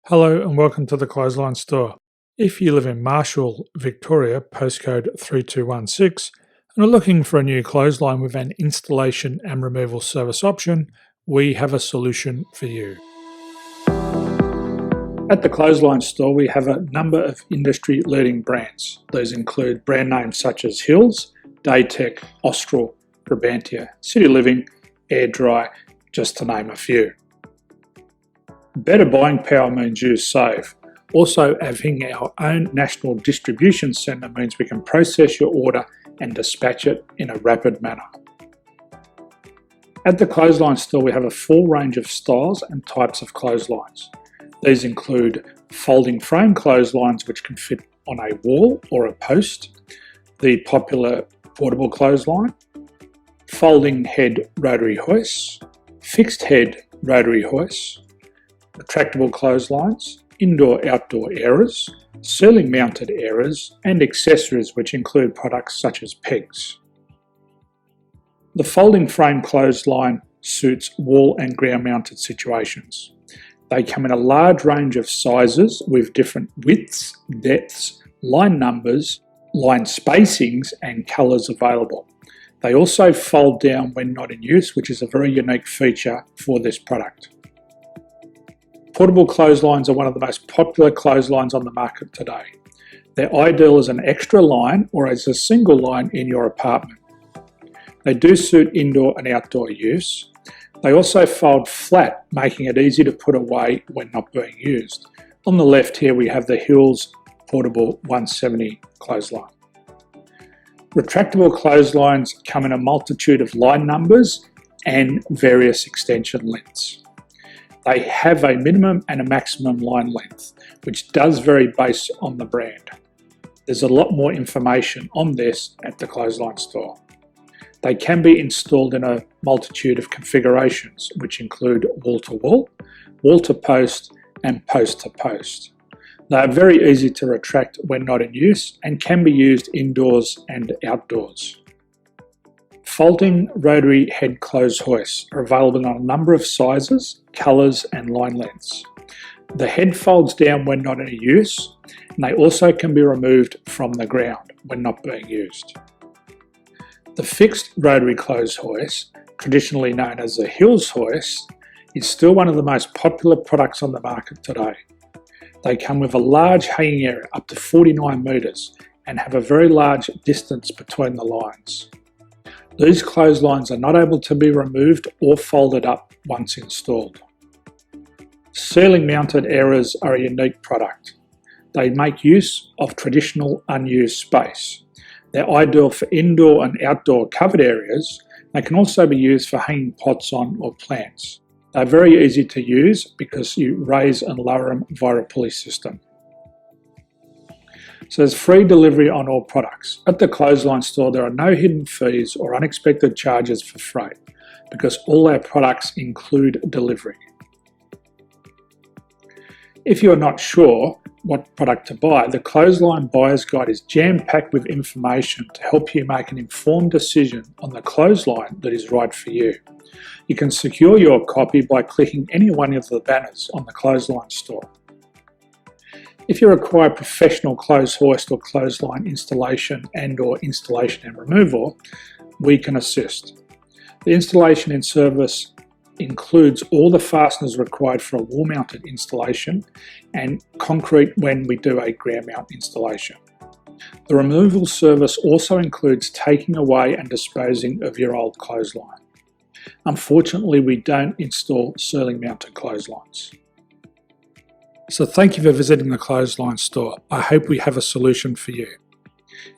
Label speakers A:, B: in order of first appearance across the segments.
A: Hello and welcome to the Clothesline Store. If you live in Marshall, Victoria, postcode 3216, and are looking for a new clothesline with an installation and removal service option, we have a solution for you. At the Clothesline Store, we have a number of industry-leading brands. Those include brand names such as Hills, Daytech, Austral, Brabantia, City Living, Air Dry, just to name a few. Better buying power means you save. Also, having our own national distribution centre means we can process your order and dispatch it in a rapid manner. At the Clothesline Store, we have a full range of styles and types of clotheslines. These include folding frame clotheslines which can fit on a wall or a post, the popular portable clothesline, folding head rotary hoists, fixed head rotary hoists, retractable clotheslines, indoor-outdoor airers, ceiling-mounted airers, and accessories which include products such as pegs. The folding frame clothesline suits wall and ground-mounted situations. They come in a large range of sizes with different widths, depths, line numbers, line spacings, and colours available. They also fold down when not in use, which is a very unique feature for this product. Portable clotheslines are one of the most popular clotheslines on the market today. They're ideal as an extra line or as a single line in your apartment. They do suit indoor and outdoor use. They also fold flat, making it easy to put away when not being used. On the left here we have the Hills Portable 170 clothesline. Retractable clotheslines come in a multitude of line numbers and various extension lengths. They have a minimum and a maximum line length, which does vary based on the brand. There's a lot more information on this at the Clothesline Store. They can be installed in a multitude of configurations, which include wall-to-wall, wall-to-post, and post-to-post. They are very easy to retract when not in use and can be used indoors and outdoors. Folding rotary head clothes hoists are available in a number of sizes, colours and line lengths. The head folds down when not in use, and they also can be removed from the ground when not being used. The fixed rotary clothes hoist, traditionally known as the Hills hoist, is still one of the most popular products on the market today. They come with a large hanging area up to 49 metres and have a very large distance between the lines. These clotheslines are not able to be removed or folded up once installed. Ceiling mounted airers are a unique product. They make use of traditional unused space. They're ideal for indoor and outdoor covered areas. They can also be used for hanging pots on or plants. They're very easy to use because you raise and lower them via a pulley system. So there's free delivery on all products. At the Clothesline Store, there are no hidden fees or unexpected charges for freight because all our products include delivery. If you're not sure what product to buy, the Clothesline Buyer's Guide is jam-packed with information to help you make an informed decision on the clothesline that is right for you. You can secure your copy by clicking any one of the banners on the Clothesline Store. If you require professional clothes hoist or clothesline installation and/or installation and removal, we can assist. The installation and service includes all the fasteners required for a wall-mounted installation and concrete when we do a ground mount installation. The removal service also includes taking away and disposing of your old clothesline. Unfortunately, we don't install ceiling-mounted clotheslines. So thank you for visiting the Clothesline Store. I hope we have a solution for you.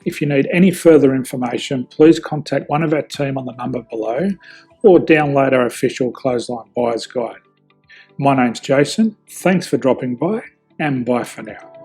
A: If you need any further information, please contact one of our team on the number below or download our official Clothesline Buyer's Guide. My name's Jason, thanks for dropping by and bye for now.